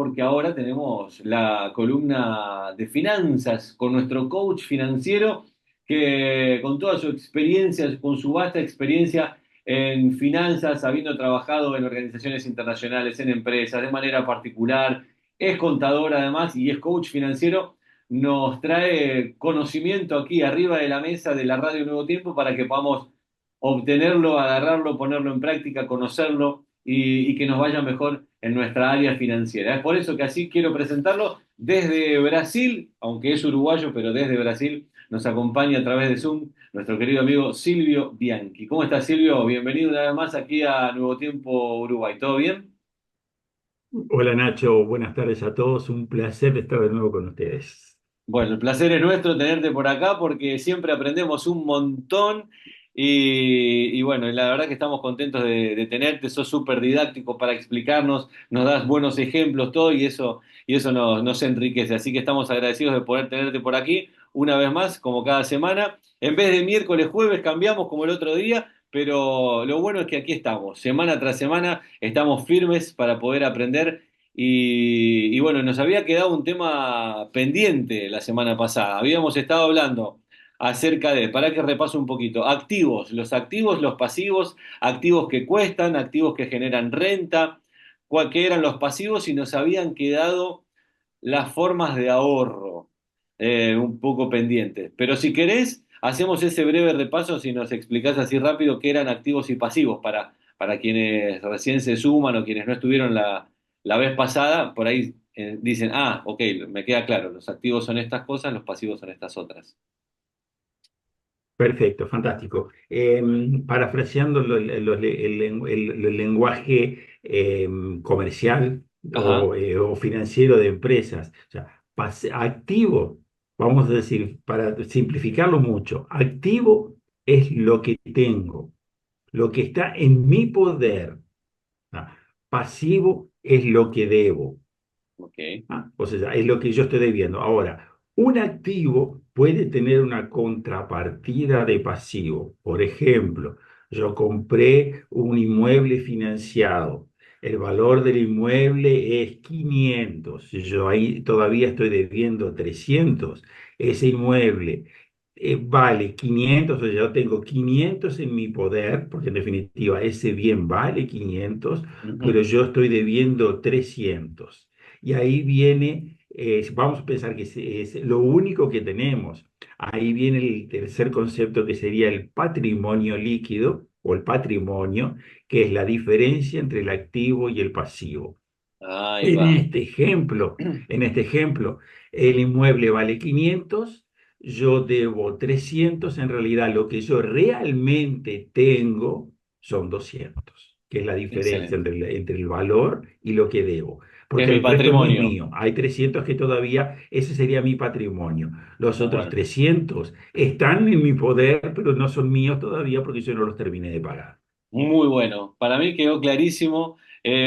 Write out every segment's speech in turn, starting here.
porque ahora tenemos la columna de finanzas con nuestro coach financiero que con toda su experiencia, con su vasta experiencia en finanzas, habiendo trabajado en organizaciones internacionales, en empresas, de manera particular, es contador además y es coach financiero, nos trae conocimiento aquí arriba de la mesa de la Radio Nuevo Tiempo para que podamos obtenerlo, agarrarlo, ponerlo en práctica, conocerlo y que nos vaya mejor en nuestra área financiera. Es por eso que así quiero presentarlo desde Brasil, aunque es uruguayo, pero desde Brasil nos acompaña a través de Zoom nuestro querido amigo Silvio Bianchi. ¿Cómo estás, Silvio? Bienvenido una vez más aquí a Nuevo Tiempo Uruguay. ¿Todo bien? Hola Nacho, buenas tardes a todos. Un placer estar de nuevo con ustedes. Bueno, el placer es nuestro tenerte por acá porque siempre aprendemos un montón y bueno, la verdad que estamos contentos de tenerte, sos súper didáctico para explicarnos, nos das buenos ejemplos, todo y eso nos enriquece. Así que estamos agradecidos de poder tenerte por aquí una vez más, como cada semana. En vez de miércoles, jueves, cambiamos como el otro día, pero lo bueno es que aquí estamos, semana tras semana, estamos firmes para poder aprender y bueno, nos había quedado un tema pendiente la semana pasada. Habíamos estado hablando acerca de, para que repase un poquito, activos, los pasivos, activos que cuestan, activos que generan renta, qué eran los pasivos y nos habían quedado las formas de ahorro un poco pendientes. Pero si querés, hacemos ese breve repaso si nos explicás así rápido qué eran activos y pasivos para quienes recién se suman o quienes no estuvieron la vez pasada, por ahí dicen, ah, ok, me queda claro, los activos son estas cosas, los pasivos son estas otras. Perfecto, fantástico. Parafraseando el lenguaje comercial Ajá, o financiero de empresas, o sea, activo, vamos a decir, para simplificarlo mucho, activo es lo que tengo, lo que está en mi poder. ¿Ah? Pasivo es lo que debo. ok. O sea, es lo que yo estoy debiendo. Ahora, un activo puede tener una contrapartida de pasivo. Por ejemplo, yo compré un inmueble financiado. El valor del inmueble es 500. Yo ahí todavía estoy debiendo 300. Ese inmueble vale 500, o sea, yo tengo 500 en mi poder, porque en definitiva ese bien vale 500, pero Ujú. yo estoy debiendo 300. Y ahí viene, vamos a pensar que es lo único que tenemos. Ahí viene el tercer concepto que sería el patrimonio líquido o el patrimonio, que es la diferencia entre el activo y el pasivo. Ahí En va. este ejemplo, en este ejemplo, el inmueble vale 500, yo debo 300, en realidad lo que yo realmente tengo son 200, que es la diferencia Excelente. entre el valor y lo que debo, Es porque mi el resto no es patrimonio. mío. Hay 300 que todavía, ese sería mi patrimonio. Los Muy otros bueno. 300 están en mi poder, pero no son míos todavía porque yo no los terminé de pagar. Muy bueno, para mí quedó clarísimo.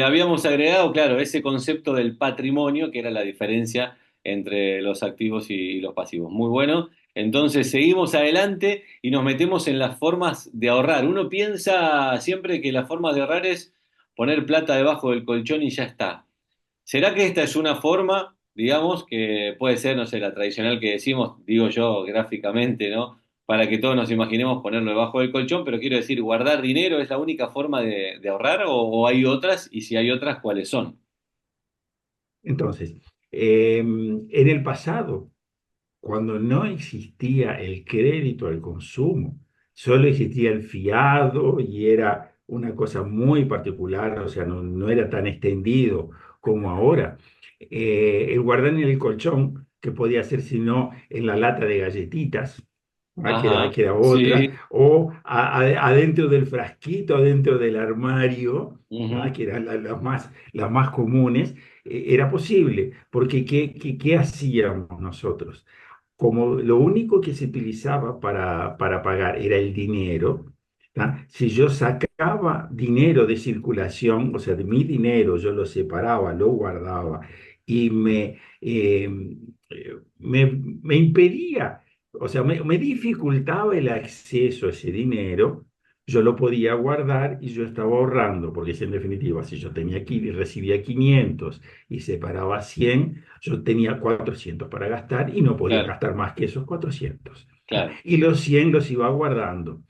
Habíamos agregado, claro, ese concepto del patrimonio, que era la diferencia entre los activos y los pasivos. Muy bueno. Entonces seguimos adelante y nos metemos en las formas de ahorrar. Uno piensa siempre que las formas de ahorrar es poner plata debajo del colchón y ya está. ¿Será que esta es una forma, digamos, que puede ser, no sé, la tradicional que decimos, digo yo gráficamente, ¿no? Para que todos nos imaginemos ponerlo debajo del colchón, pero quiero decir, guardar dinero es la única forma de ahorrar o hay otras, y si hay otras, ¿cuáles son? Entonces, en el pasado, cuando no existía el crédito al consumo, solo existía el fiado y era una cosa muy particular, o sea, no era tan extendido como ahora. El guardar en el colchón, que podía ser sino en la lata de galletitas, Ajá, que era otra, sí. o adentro del frasquito, adentro del armario, Ujú. que eran las más comunes, era posible, porque ¿qué hacíamos nosotros? Como lo único que se utilizaba para pagar era el dinero, ¿tá? Si yo sacaba dinero de circulación, o sea, de mi dinero, yo lo separaba, lo guardaba y me impedía, o sea, me dificultaba el acceso a ese dinero, yo lo podía guardar y yo estaba ahorrando, porque si en definitiva, si yo tenía aquí y recibía 500 y separaba 100, yo tenía 400 para gastar y no podía claro, gastar más que esos 400. claro. Y los 100 los iba guardando.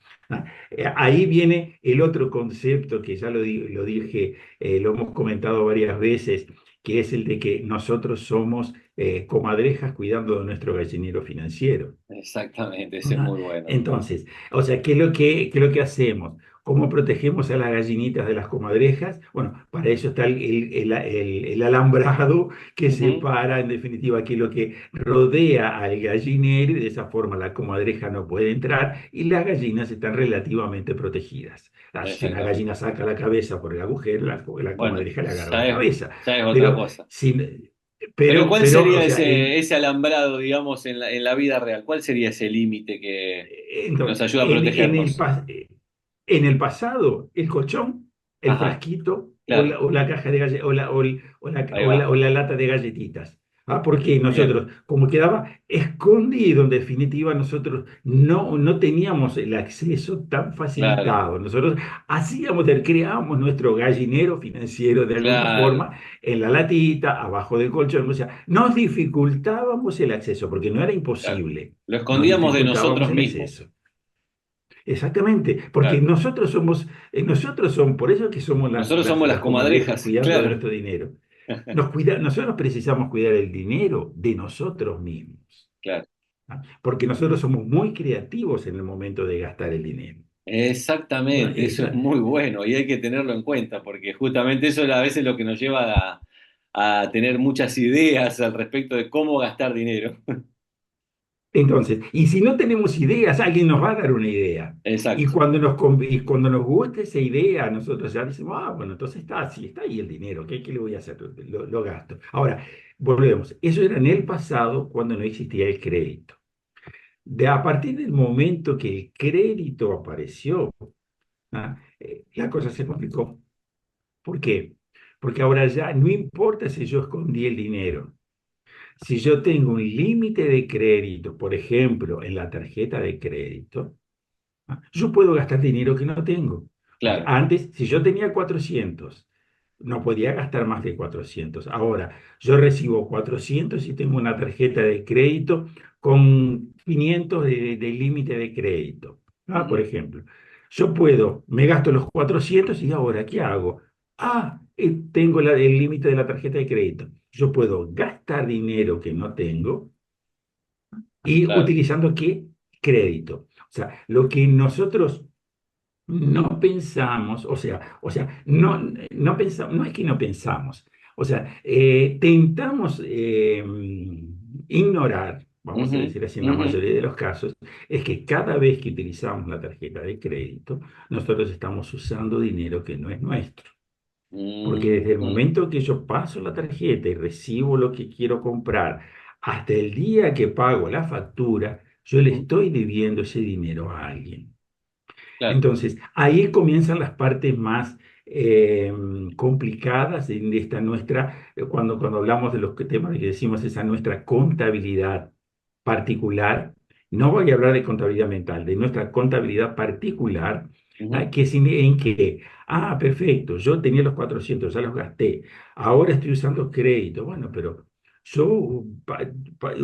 Ahí viene el otro concepto que ya lo dije, lo hemos comentado varias veces, que es el de que nosotros somos comadrejas cuidando de nuestro gallinero financiero. Exactamente, ese es Ajá. muy bueno. Entonces, o sea, qué es lo que hacemos? ¿Cómo protegemos a las gallinitas de las comadrejas? Bueno, para eso está el alambrado que Ujú, separa, en definitiva, que lo que rodea al gallinero y de esa forma la comadreja no puede entrar y las gallinas están relativamente protegidas. Si una exactamente. gallina saca la cabeza por el agujero, la Bueno, comadreja le agarra la cabeza. ya es otra Pero, cosa. sin, Pero ¿cuál o sería sea, ese alambrado, digamos, en la vida real? ¿Cuál sería ese límite que nos entonces, ayuda a protegernos? en el pasado, el colchón, el Ajá, frasquito claro, o la caja de ahí va, o la lata de galletitas. Porque bien, nosotros, como quedaba escondido, en definitiva, nosotros no teníamos el acceso tan claro, facilitado. Nosotros creábamos nuestro gallinero financiero de alguna claro, forma en la latita, abajo del colchón. O sea, nos dificultábamos el acceso, porque no era claro. imposible, Lo nos escondíamos de dificultábamos nosotros el mismos, acceso. Exactamente, porque claro. nosotros somos, por eso es que somos Nosotros somos las las comadrejas comadrejas, cuidando de claro. nuestro dinero. Nosotros precisamos cuidar el dinero de nosotros mismos, Claro, ¿ah? Porque nosotros somos muy creativos en el momento de gastar el dinero. ¿Ah? exactamente, eso es muy bueno y hay que tenerlo en cuenta porque justamente eso es a veces lo que nos lleva a tener muchas ideas al respecto de cómo gastar dinero. Entonces, y si no tenemos ideas, alguien nos va a dar una idea. Exacto, Y cuando nos gusta esa idea, nosotros ya decimos, bueno, entonces sí, está ahí el dinero, ¿qué le voy a hacer? Lo gasto. Ahora, volvemos. Eso era en el pasado cuando no existía el crédito. A partir del momento que el crédito apareció, la cosa se complicó. ¿Por qué? Porque ahora ya no importa si yo escondí el dinero. Si yo tengo un límite de crédito, por ejemplo, en la tarjeta de crédito, yo puedo gastar dinero que no tengo. O sea, claro. antes, si yo tenía 400, no podía gastar más de 400. Ahora, yo recibo 400 y tengo una tarjeta de crédito con 500 de límite de crédito. Por Ujú, ejemplo, me gasto los 400 y ahora, ¿qué hago? Tengo el límite de la tarjeta de crédito. Yo puedo gastar dinero que no tengo y claro, utilizando qué crédito. O sea, lo que nosotros no pensamos, no pensamos, no es que no pensamos, tentamos ignorar, vamos a ujú, decir así en la ujú, mayoría de los casos, es que cada vez que utilizamos la tarjeta de crédito, nosotros estamos usando dinero que no es nuestro. Porque desde el ujú, momento que yo paso la tarjeta y recibo lo que quiero comprar, hasta el día que pago la factura, yo le ujú, estoy debiendo ese dinero a alguien. claro, Entonces, ahí comienzan las partes más eh, complicadas de esta cuando hablamos de los temas que decimos esa nuestra contabilidad particular. No voy a hablar de contabilidad mental, de nuestra contabilidad particular, ujú, que es en que, perfecto, yo tenía los 400, ya los gasté, ahora estoy usando crédito. Bueno, pero yo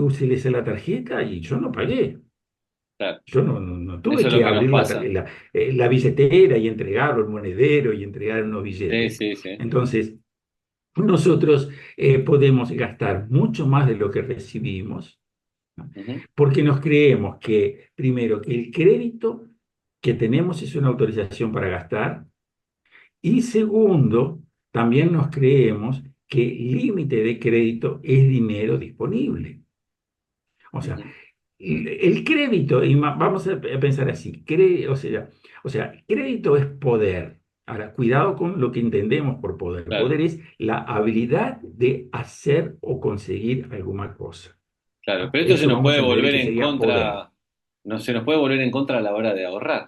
utilicé la tarjeta y yo no pagué. claro. Yo no Eso tuve es lo que que nos abrir pasa. la billetera y entregar el monedero y entregar unos Sí, billetes. sí, sí. Entonces, nosotros podemos gastar mucho más de lo que recibimos, ¿no? Ujú, Porque nos creemos que, primero, que el crédito que tenemos es una autorización para gastar y segundo, también nos creemos que el límite de crédito es dinero disponible. O sea, ujú, el crédito, vamos a pensar así, crédito es poder. Ahora, cuidado con lo que entendemos por poder. claro, Poder es la habilidad de hacer o conseguir alguna cosa. claro. Pero esto se Eso nos vamos puede a entender volver que en sería poder. contra, no, se nos puede volver en contra a la hora de ahorrar.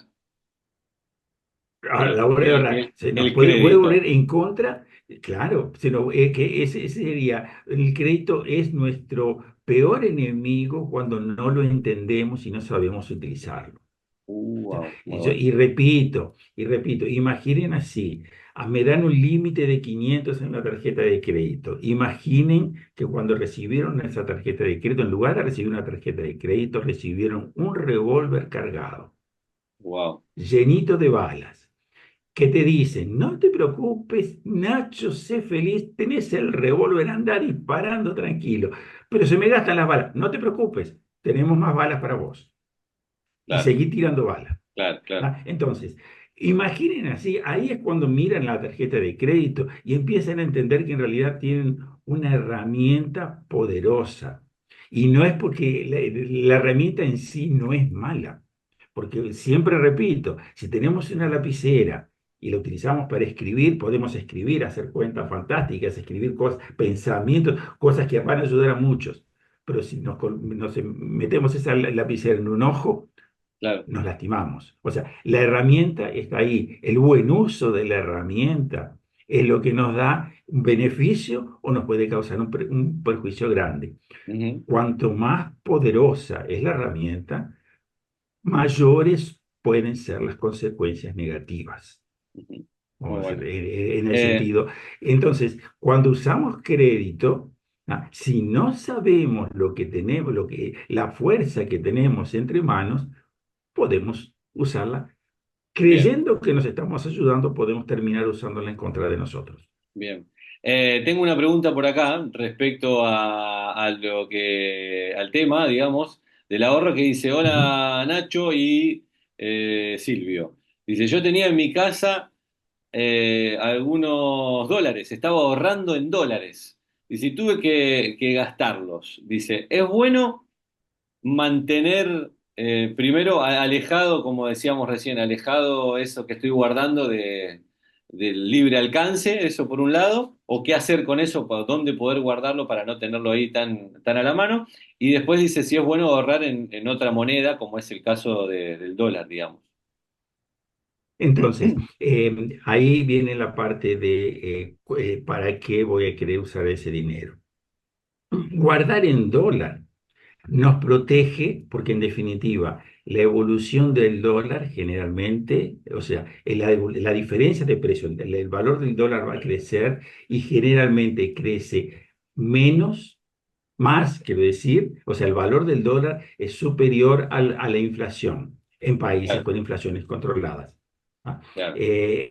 A la hora de ahorrar, se nos El puede volver crédito. en contra, claro, que ese sería, el crédito es nuestro peor enemigo cuando no lo entendemos y no sabemos utilizarlo. Wow, muy Y, bueno. y repito, imaginen así, me dan un límite de 500 en la tarjeta de crédito. Imaginen que cuando recibieron esa tarjeta de crédito, en lugar de recibir una tarjeta de crédito, recibieron un revólver cargado, Wow, llenito de balas, que te dicen, no te preocupes, Nacho, sé feliz, tenés el revólver, anda disparando tranquilo, pero se me gastan las balas, no te preocupes, tenemos más balas para vos. Y claro, seguí tirando balas. claro, claro. Entonces, imaginen así, ahí es cuando miran la tarjeta de crédito y empiezan a entender que en realidad tienen una herramienta poderosa. Y no es porque la herramienta en sí no es mala, porque siempre repito, si tenemos una lapicera y la utilizamos para escribir, podemos escribir, hacer cuentas fantásticas, escribir cosas, pensamientos, cosas que van a ayudar a muchos. Pero si nos metemos esa lapicera en un ojo, Claro. nos lastimamos. O sea, la herramienta está ahí. El buen uso de la herramienta es lo que nos da un beneficio o nos puede causar un perjuicio grande. Ujú, Cuanto más poderosa es la herramienta, mayores pueden ser las consecuencias negativas. ujú. Muy Vamos a decir, bueno. en el Eh, sentido. Entonces, cuando usamos crédito, si no sabemos lo que tenemos, la fuerza que tenemos entre manos, podemos usarla. bien, Creyendo que nos estamos ayudando, podemos terminar usándola en contra de nosotros. bien. Tengo una pregunta por acá respecto al tema, digamos, del ahorro que dice, Ujú. hola Nacho y Silvio. Dice, yo tenía en mi casa algunos dólares, estaba ahorrando en dólares. Dice, y tuve que gastarlos. Dice, ¿es bueno mantener primero alejado, como decíamos recién, alejado eso que estoy guardando del libre alcance, eso por un lado, o qué hacer con eso, para dónde poder guardarlo para no tenerlo ahí tan a la mano? Y después dice si es bueno ahorrar en otra moneda, como es el caso del dólar, digamos. Entonces, ahí viene la parte de para qué voy a querer usar ese dinero. Guardar en dólar nos protege porque en definitiva la evolución del dólar generalmente, o sea, la diferencia de precio, el valor del dólar va a crecer y generalmente crece menos, más, quiero decir, o sea, el valor del dólar es superior a la inflación en países Claro, con inflaciones controladas. ¿Ah? claro,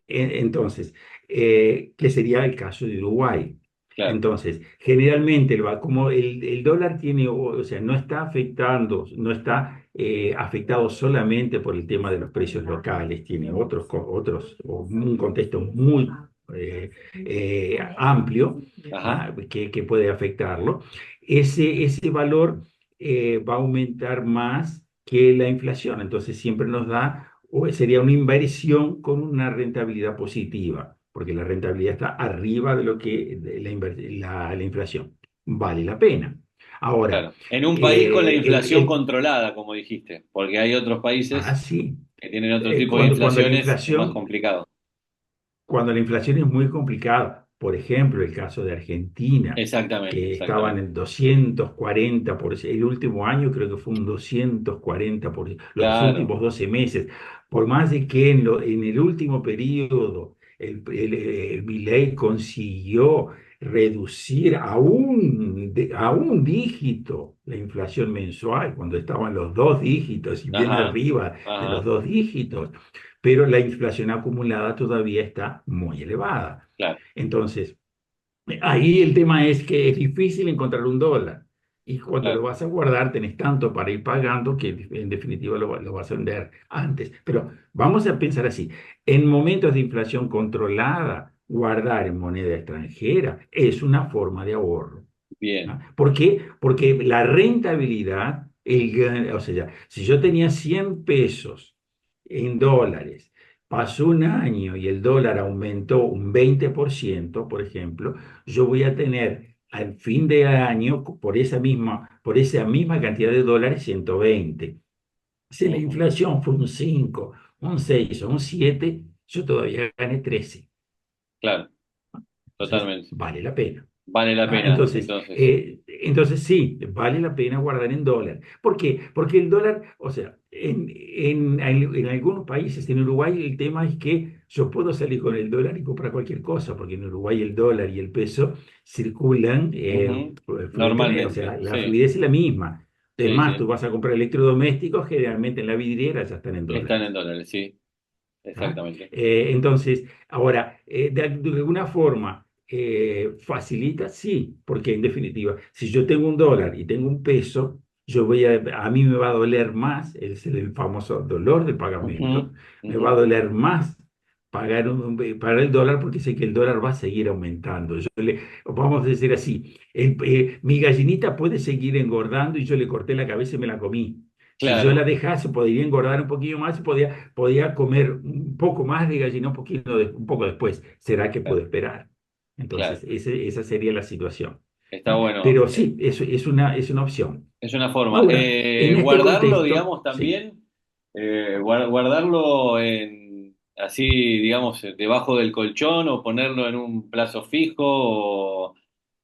Entonces, ¿qué sería el caso de Uruguay? claro. Entonces, generalmente, como el dólar tiene, o sea, no está afectando, no está afectado solamente por el tema de los precios locales, tiene o un contexto muy amplio, Ajá, que puede afectarlo. Ese valor va a aumentar más que la inflación, entonces siempre nos da, o sería una inversión con una rentabilidad positiva, porque la rentabilidad está arriba de lo que de la inflación. Vale la pena. Ahora, claro. En un país con la el, inflación el- controlada, como dijiste, porque hay otros países sí, que tienen otro tipo de cuando la inflaciones, es más inflación complicado. Cuando la inflación es muy complicada, por ejemplo, el caso de Argentina, Exactamente, que estaban exactamente. en 240%, el último año creo que fue un 240%, los Claro, últimos 12 meses, por más de que en el último periodo Milei consiguió reducir a un dígito la inflación mensual, cuando estaban los dos dígitos y bien ajá, arriba de los ajá, dos dígitos, pero la inflación acumulada todavía está muy elevada. claro, Entonces, ahí el tema es que es difícil encontrar un dólar. Y cuando lo claro, vas a guardar, tenés tanto para ir pagando que en definitiva lo vas a vender antes. Pero vamos a pensar así, en momentos de inflación controlada, guardar en moneda extranjera es una forma de ahorro. bien, ¿No? ¿Por qué? Porque la rentabilidad, o sea, si yo tenía 100 pesos en dólares, pasó un año y el dólar aumentó un 20%, por ejemplo, yo voy a tener al fin de año, por esa misma cantidad de dólares, 120. Si la ujú, inflación fue un 5, un 6 o un 7, yo todavía gané 13. claro, Entonces, totalmente. vale la pena. Vale la ¿Ah? pena, entonces. Entonces sí, vale la pena guardar en dólar. ¿Por qué? Porque el dólar, o sea, en algunos países, en Uruguay, el tema es que yo puedo salir con el dólar y comprar cualquier cosa, porque en Uruguay el dólar y el peso circulan Ujú. fluidamente, o sea, Normalmente, la sí, fluidez es la misma. Es sí, más, tú sí. vas a comprar electrodomésticos, generalmente en la vidriera ya están en Están dólares. en dólares, sí, ¿Ah? exactamente. Entonces, ahora, de alguna forma, ¿facilita? Sí, porque en definitiva, si yo tengo un dólar y tengo un peso, a mí me va a doler más, es el famoso dolor del Ujú, pagamento, me ujú. va a doler más pagar el dólar porque sé que el dólar va a seguir aumentando. Vamos a decir así, mi gallinita puede seguir engordando y yo le corté la cabeza y me la comí. Si yo la Claro, dejase, podría engordar un poquito más y podía comer un poco más de gallina un poco después. ¿Será que puedo claro, esperar? claro. Entonces, esa sería la situación. Está ¿Ah? bueno. Pero sí, eso es una opción. Es una forma. Ahora, en este Guardarlo, contexto, digamos, sí. también, guardarlo en, así, digamos, debajo del colchón o ponerlo en un plazo fijo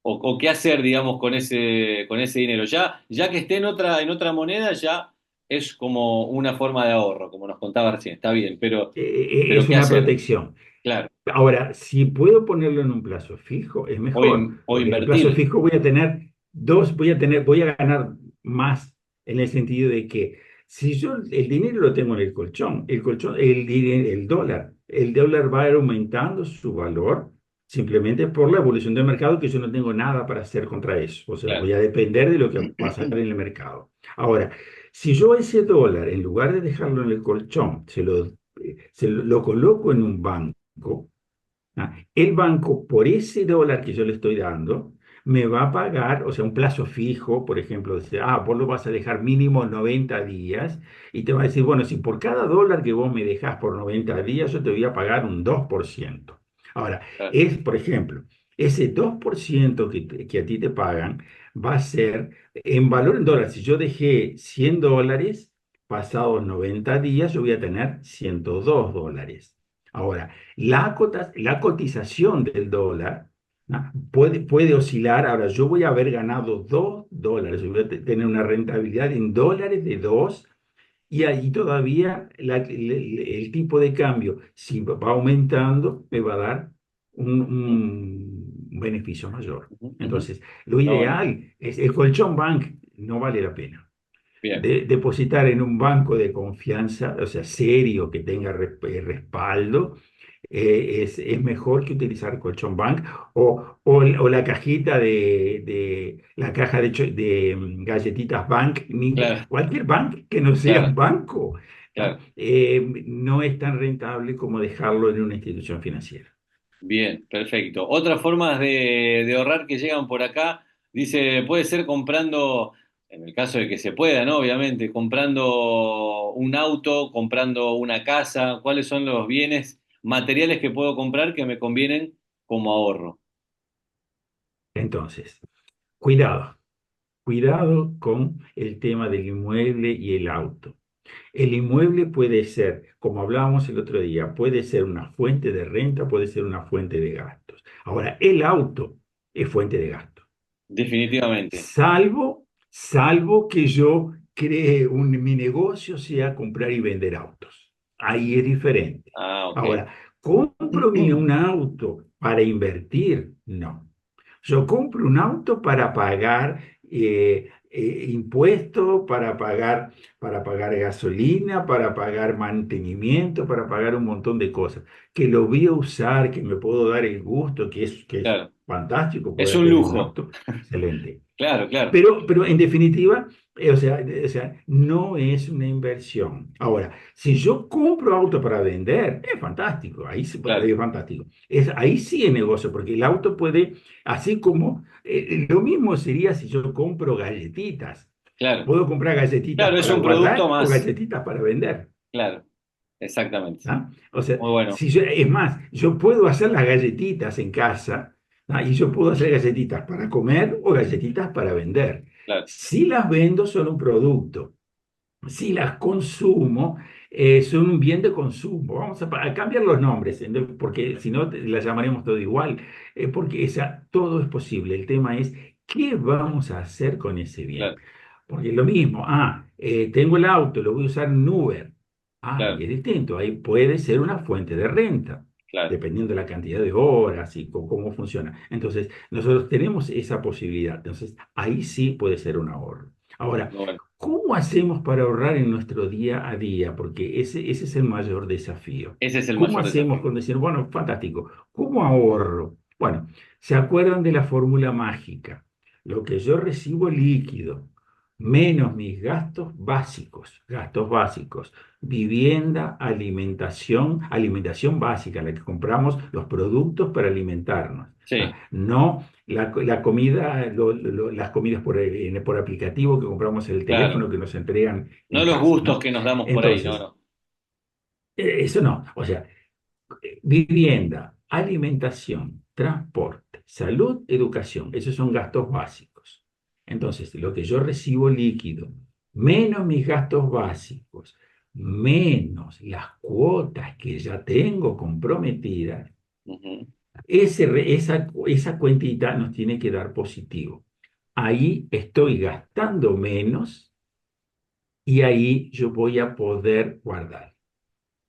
o qué hacer, digamos, con ese dinero. Ya que esté en otra moneda, ya es como una forma de ahorro, como nos contaba recién. Está bien, pero Es ¿qué una hacer? protección. Claro. Ahora, si puedo ponerlo en un plazo fijo, es mejor, O porque en el plazo invertir. fijo voy a ganar más en el sentido de que si yo el dinero lo tengo en el dólar va a ir aumentando su valor simplemente por la evolución del mercado, que yo no tengo nada para hacer contra eso. O sea, Claro. voy a depender de lo que va a pasar en el mercado. Ahora, si yo ese dólar, en lugar de dejarlo en el colchón, lo coloco en un banco. ¿Ah? El banco, por ese dólar que yo le estoy dando, me va a pagar, o sea, un plazo fijo, por ejemplo, dice, vos lo vas a dejar mínimo 90 días, y te va a decir, bueno, si por cada dólar que vos me dejás por 90 días, yo te voy a pagar un 2%. Ahora, Claro. por ejemplo, ese 2% que a ti te pagan va a ser en valor en dólares. Si yo dejé $100, pasados 90 días, yo voy a tener $102. Ahora, la cotización del dólar, ¿no? puede oscilar. Ahora, yo voy a haber ganado $2, yo voy a tener una rentabilidad en dólares de 2, y ahí todavía el tipo de cambio, si va aumentando, me va a dar Ujú, un beneficio mayor. ujú, ujú. Entonces, lo Está bueno. ideal es el colchón bank, no vale la pena Bien. depositar en un banco de confianza, o sea, serio, que tenga respaldo. Es mejor que utilizar Colchón Bank o la cajita la caja de galletitas Bank, Claro, cualquier bank que no sea un claro, banco. ¿Ah? claro. No es tan rentable como dejarlo en una institución financiera. Bien, perfecto. Otras formas de ahorrar que llegan por acá, dice, puede ser comprando, en el caso de que se pueda, ¿no? Obviamente, comprando un auto, comprando una casa, ¿cuáles son los bienes materiales que puedo comprar que me convienen como ahorro? Entonces, cuidado, cuidado con el tema del inmueble y el auto. El inmueble puede ser, como hablábamos el otro día, puede ser una fuente de renta, puede ser una fuente de gastos. Ahora, el auto es fuente de gasto, Definitivamente. salvo que yo cree mi negocio sea comprar y vender autos. Ahí es diferente. Ah, ok. Ahora, ¿compro un auto para invertir? No. Yo compro un auto para pagar impuestos, para pagar gasolina, para pagar mantenimiento, para pagar un montón de cosas. Que lo voy a usar, que me puedo dar el gusto, que es Claro. fantástico Es poder un tener un lujo. auto, excelente. Claro, claro, Pero en definitiva, o sea, no es una inversión. Ahora, si yo compro auto para vender, es fantástico, ahí sí, claro, es fantástico. Ahí sí es negocio, porque el auto puede, así como, lo mismo sería si yo compro galletitas. claro. Puedo comprar galletitas Claro, es para un producto guardar o más. galletitas para vender. Claro, exactamente. ¿Ah? O sea, Muy bueno. es más, yo puedo hacer las galletitas en casa, y yo puedo hacer galletitas para comer o galletitas para vender. Claro. Si las vendo son un producto. Si las consumo, Son un bien de consumo. Vamos a cambiar los nombres, porque si no la llamaremos todo igual, porque todo es posible. El tema es, ¿qué vamos a hacer con ese bien? Claro, Porque es lo mismo, tengo el auto, lo voy a usar en Uber. claro, Y es distinto, ahí puede ser una fuente de renta, claro. dependiendo de la cantidad de horas y cómo funciona. Entonces, nosotros tenemos esa posibilidad. Entonces, ahí sí puede ser un ahorro. Ahora, Muy bueno. ¿cómo hacemos para ahorrar en nuestro día a día? Porque ese es el mayor desafío. Ese es el ¿Cómo mayor hacemos desafío. con decir, bueno, fantástico, ¿cómo ahorro? Bueno, ¿se acuerdan de la fórmula mágica? Lo que yo recibo líquido, menos mis gastos básicos, vivienda, alimentación básica, la que compramos los productos para alimentarnos. Sí, No la comida, las comidas por aplicativo que compramos en el claro. teléfono que nos entregan No en los casa, gustos ¿no? que nos damos por ahí, no, Entonces, no. eso no. O sea, vivienda, alimentación, transporte, salud, educación, esos son gastos básicos. Entonces, lo que yo recibo líquido, menos mis gastos básicos, menos las cuotas que ya tengo comprometidas, Ujú. esa cuentita nos tiene que dar positivo. Ahí estoy gastando menos y ahí yo voy a poder guardar.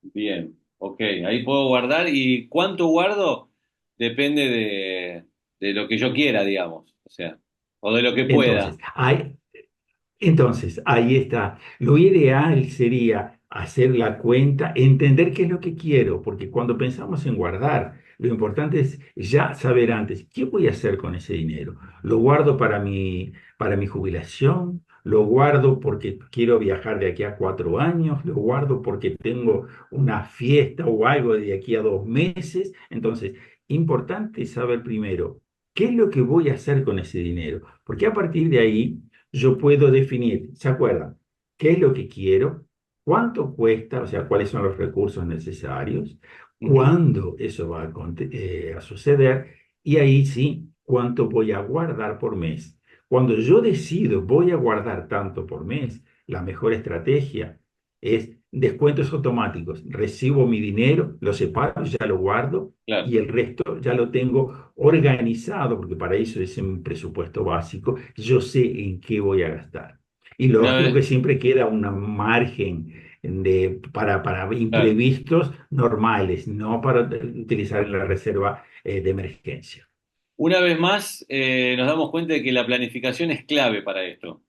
Bien, ok. Ahí puedo guardar. ¿Y cuánto guardo? Depende de lo que yo quiera, digamos. O sea, o de lo que Entonces, pueda. ahí está. Lo ideal sería hacer la cuenta, entender qué es lo que quiero, porque cuando pensamos en guardar, lo importante es ya saber antes, ¿qué voy a hacer con ese dinero? ¿Lo guardo para mi jubilación? ¿Lo guardo porque quiero viajar de aquí a 4 años? ¿Lo guardo porque tengo una fiesta o algo de aquí a 2 meses? Entonces, importante saber primero, ¿qué es lo que voy a hacer con ese dinero? Porque a partir de ahí yo puedo definir, ¿se acuerdan? ¿Qué es lo que quiero? ¿Cuánto cuesta? O sea, ¿cuáles son los recursos necesarios? Ujú. ¿Cuándo eso va a suceder? Y ahí sí, ¿cuánto voy a guardar por mes? Cuando yo decido voy a guardar tanto por mes, la mejor estrategia es descuentos automáticos. Recibo mi dinero, lo separo, ya lo guardo Claro. y el resto ya lo tengo organizado, porque para eso es un presupuesto básico, yo sé en qué voy a gastar. Y Una lógico que vez, siempre queda un margen para claro. imprevistos normales, no para utilizar la reserva de emergencia. Una vez más, nos damos cuenta de que la planificación es clave para esto.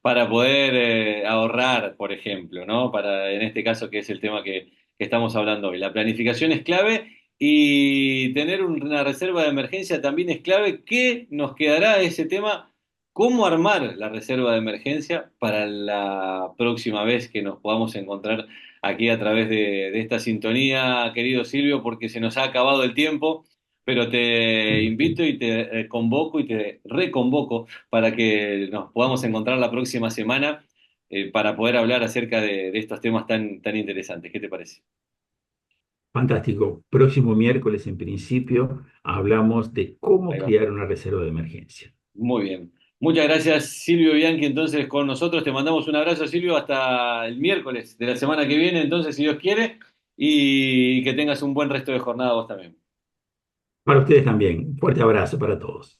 Para poder ahorrar, por ejemplo, ¿no? Para, en este caso, que es el tema que estamos hablando hoy. La planificación es clave y tener una reserva de emergencia también es clave. ¿Qué nos quedará ese tema? ¿Cómo armar la reserva de emergencia para la próxima vez que nos podamos encontrar aquí a través de esta sintonía, querido Silvio? Porque se nos ha acabado el tiempo, pero te invito y te convoco y te reconvoco para que nos podamos encontrar la próxima semana para poder hablar acerca de estos temas tan interesantes. ¿Qué te parece? Fantástico. Próximo miércoles, en principio, hablamos de cómo Ahí va. crear una reserva de emergencia. Muy bien. Muchas gracias, Silvio Bianchi, entonces con nosotros. Te mandamos un abrazo, Silvio, hasta el miércoles de la semana que viene, entonces, si Dios quiere, y que tengas un buen resto de jornada vos también. Para ustedes también. Un fuerte abrazo para todos.